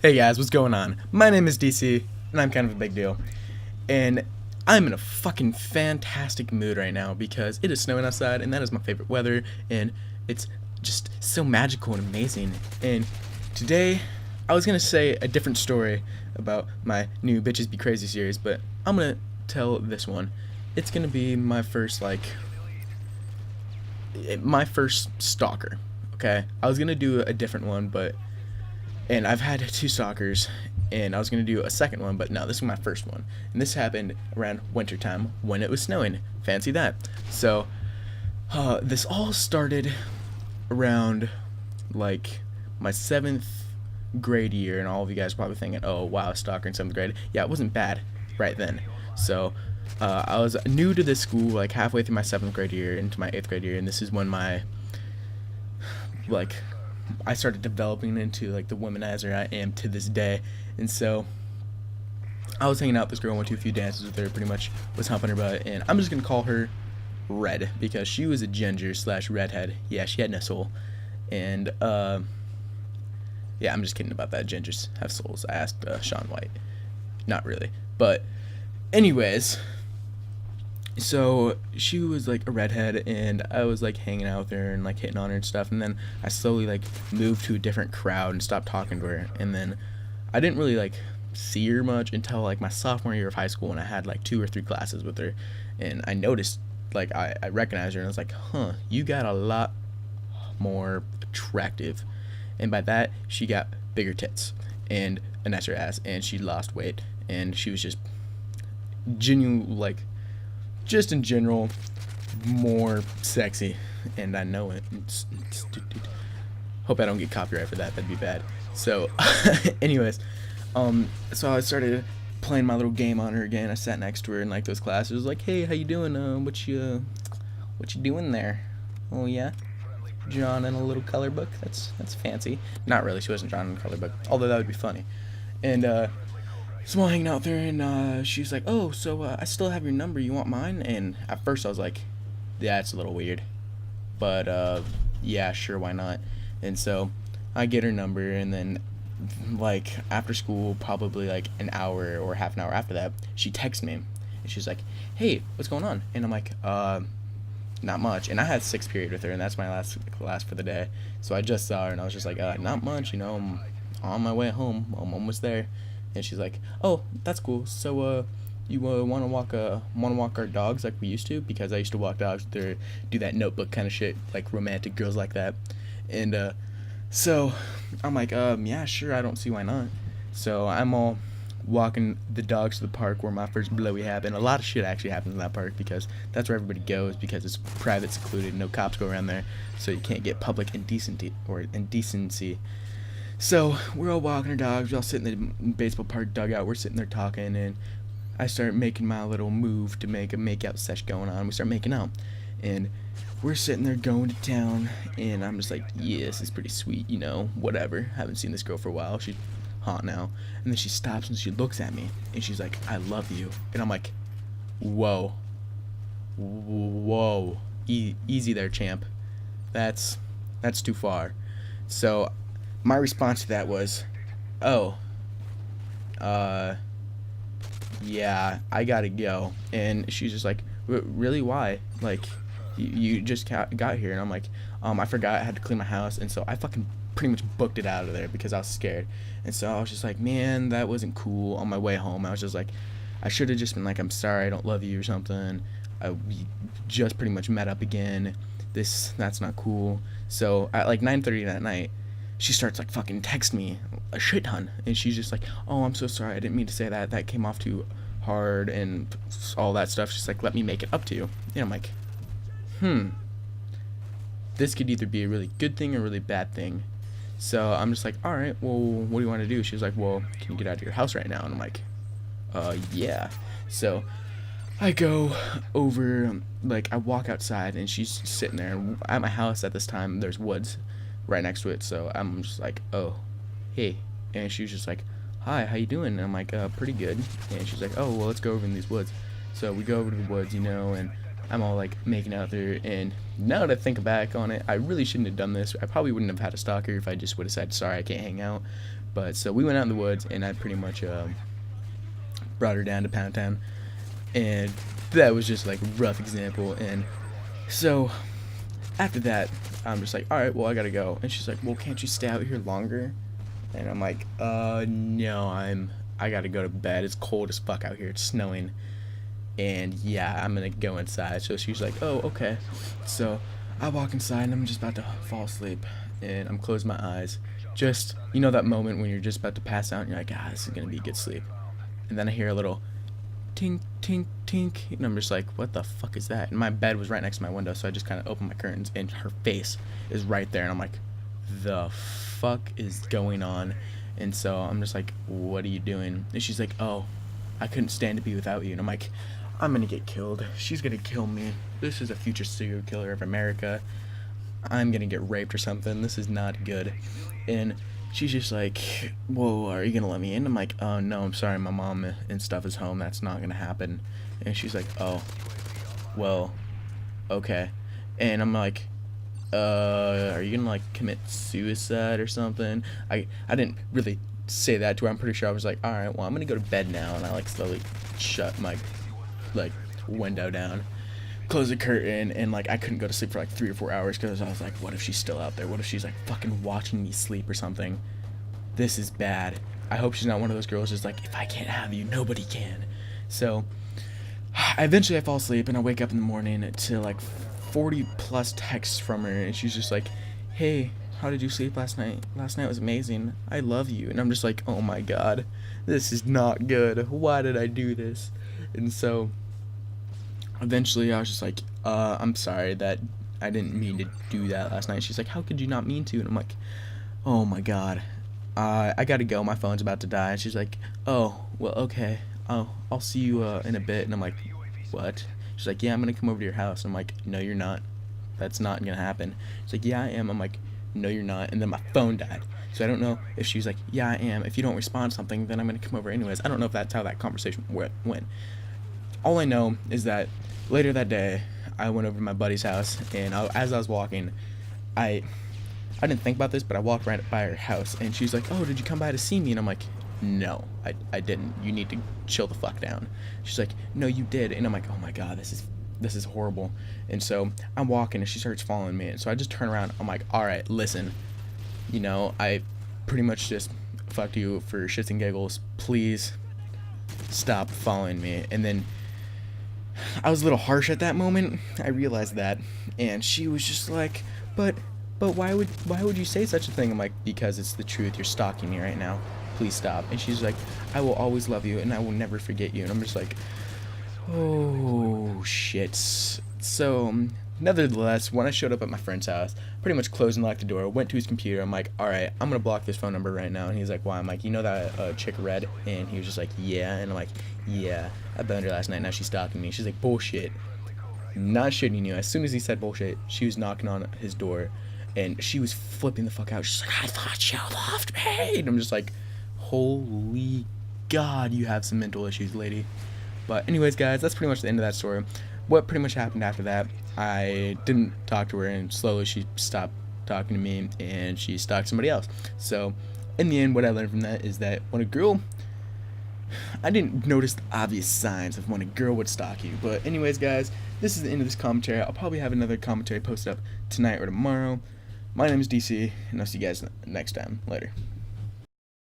Hey guys, what's going on? My name is DC, and I'm kind of a big deal. And I'm in a fucking fantastic mood right now because it is snowing outside, and that is my favorite weather, and it's just so magical and amazing. And today, I was gonna say a different story about my new Bitches Be Crazy series, but I'm gonna tell this one. It's gonna be my first stalker. Okay, I was gonna do a different one, and I've had two stalkers, and I was gonna do a second one, but no, this is my first one, and this happened around wintertime when it was snowing. Fancy that. So, this all started around like my seventh grade year, and all of you guys are probably thinking, "Oh, wow, stalker in seventh grade." Yeah, it wasn't bad right then. So, I was new to this school, like halfway through my seventh grade year into my eighth grade year, and this is when like I started developing into like the womanizer I am to this day. And so I was hanging out with this girl, went to a few dances with her, pretty much was humping her butt, and I'm just gonna call her Red because she was a ginger slash redhead. Yeah, she had no soul. And yeah, I'm just kidding about that. Gingers have souls. I asked Sean White. Not really. But anyways, so she was like a redhead, and I was like hanging out with her and like hitting on her and stuff, and then I slowly like moved to a different crowd and stopped talking to her, and then I didn't really like see her much until like my sophomore year of high school, and I had like 2 or 3 classes with her, and I noticed, like, I recognized her, and I was like, huh, you got a lot more attractive. And by that, she got bigger tits and a nicer ass, and she lost weight, and she was just genuine, like, just in general, more sexy, and I know it. Hope I don't get copyright for that. That'd be bad. So, anyways, so I started playing my little game on her again. I sat next to her in like those classes, like, "Hey, how you doing? What you doing there? Oh yeah, drawing in a little color book. That's fancy. Not really. She wasn't drawing in a color book, although that would be funny." And so while hanging out there, and she's like, "Oh, so I still have your number. You want mine?" And at first I was like, "Yeah, it's a little weird, but yeah, sure, why not?" And so I get her number, and then like after school, probably like an hour or half an hour after that, she texts me, and she's like, "Hey, what's going on?" And I'm like, not much." And I had sixth period with her, and that's my last class for the day. So I just saw her, and I was just like, "Not much, I'm on my way home. I'm almost there." And she's like, "Oh, that's cool. So, you want to walk our dogs like we used to?" Because I used to walk dogs with her, do that Notebook kind of shit, like romantic girls like that. And so I'm like, yeah, sure. I don't see why not. So I'm all walking the dogs to the park where my first blowy happened. A lot of shit actually happens in that park because that's where everybody goes because it's private, secluded, no cops go around there, so you can't get public indecency. So we're all walking our dogs, we're all sitting in the baseball park dugout, we're sitting there talking, and I start making my little move to make a make-out sesh going on. We start making out, and we're sitting there going to town, and I'm just like, yeah, this is pretty sweet, whatever. Haven't seen this girl for a while, she's hot now. And then she stops and she looks at me, and she's like, "I love you." And I'm like, whoa, easy there, champ. That's too far. So my response to that was, "Oh, yeah, I gotta go." And she's just like, "Really? Why? Like, you just got here?" And I'm like, "I forgot I had to clean my house," and so I fucking pretty much booked it out of there because I was scared. And so I was just like, man, that wasn't cool. On my way home, I was just like, I should have just been like, "I'm sorry, I don't love you," or something. We just pretty much met up again. That's not cool. So at like 9:30 that night, she starts like fucking text me a shit ton, and she's just like, "Oh, I'm so sorry, I didn't mean to say that. That came off too hard," and all that stuff. She's like, "Let me make it up to you." And I'm like, this could either be a really good thing or a really bad thing. So I'm just like, "All right, well, what do you want to do?" She was like, "Well, can you get out of your house right now?" And I'm like, yeah. So I go over, like, I walk outside, and she's sitting there. And at my house at this time, there's woods right next to it. So I'm just like, "Oh, hey." And she was just like, "Hi, how you doing?" And I'm like, "Pretty good." And she's like, "Oh, well, let's go over in these woods." So we go over to the woods, and I'm all like making out there. And now that I think back on it, I really shouldn't have done this. I probably wouldn't have had a stalker if I just would have said, "Sorry, I can't hang out." But so we went out in the woods, and I pretty much brought her down to Pound Town, and that was just like a rough example. And so after that, I'm just like, all right, well, I gotta go. And she's like, well, can't you stay out here longer? And I'm like, no, I gotta go to bed. It's cold as fuck out here. It's snowing. And yeah, I'm gonna go inside. So she's like, oh, okay. So I walk inside, and I'm just about to fall asleep, and I'm closing my eyes. Just, you know that moment when you're just about to pass out, and you're like, this is gonna be good sleep. And then I hear a little tink, tink, tink, and I'm just like, what the fuck is that? And my bed was right next to my window, so I just kind of opened my curtains, and her face is right there, and I'm like, the fuck is going on? And so I'm just like, what are you doing? And she's like, oh, I couldn't stand to be without you. And I'm like, I'm gonna get killed. She's gonna kill me. This is a future serial killer of America. I'm gonna get raped or something. This is not good. And she's just like, whoa, are you gonna let me in? I'm like, oh no, I'm sorry, my mom and stuff is home. That's not gonna happen. And she's like, oh, well, okay. And I'm like, are you gonna like commit suicide or something? I didn't really say that to her. I'm pretty sure I was like, all right, well, I'm gonna go to bed now. And I like slowly shut my like window down, close the curtain, and like I couldn't go to sleep for like 3 or 4 hours because I was like, what if she's still out there? What if she's like fucking watching me sleep or something? This is bad. I hope she's not one of those girls just like, if I can't have you, nobody can. So eventually I fall asleep, and I wake up in the morning to like 40 plus texts from her, and she's just like, hey, how did you sleep last night? Last night was amazing. I love you. And I'm just like, oh my god, this is not good. Why did I do this? And so eventually I was just like, I'm sorry that I didn't mean to do that last night. She's like, how could you not mean to? And I'm like, oh my god, I gotta go, my phone's about to die. And she's like, oh, well, okay, I'll see you in a bit. And I'm like, what? She's like, yeah, I'm gonna come over to your house. I'm like, no, you're not. That's not gonna happen. She's like, yeah, I am. I'm like, no, you're not. And then my phone died. So I don't know if she's like, yeah, I am. If you don't respond to something, then I'm gonna come over anyways. I don't know if that's how that conversation went. All I know is that later that day, I went over to my buddy's house, and as I was walking, I didn't think about this, but I walked right by her house, and she's like, oh, did you come by to see me? And I'm like, no, I didn't. You need to chill the fuck down. She's like, no, you did. And I'm like, oh my god, this is horrible. And so I'm walking, and she starts following me, and so I just turn around. I'm like, all right, listen, you know, I pretty much just fucked you for shits and giggles. Please stop following me. And then I was a little harsh at that moment. I realized that, and she was just like, but why would you say such a thing? I'm like, because it's the truth. You're stalking me right now. Please stop. And she's like, I will always love you, and I will never forget you. And I'm just like, oh shit. So nevertheless, when I showed up at my friend's house, pretty much closed and locked the door, went to his computer. I'm like, all right, I'm gonna block this phone number right now. And he's like, why? I'm like, you know that chick Red? And he was just like, yeah. And I'm like, yeah, I boned her last night. Now she's stalking me. She's like, bullshit. Not shitting you. As soon as he said bullshit, she was knocking on his door, and she was flipping the fuck out. She's like, I thought you loved me. And I'm just like, holy god, you have some mental issues, lady. But anyways, guys, that's pretty much the end of that story. What pretty much happened after that, I didn't talk to her, and slowly she stopped talking to me, and she stalked somebody else. So in the end, what I learned from that is that when a girl, I didn't notice the obvious signs of when a girl would stalk you. But anyways, guys, this is the end of this commentary. I'll probably have another commentary posted up tonight or tomorrow. My name is DC, and I'll see you guys next time. Later.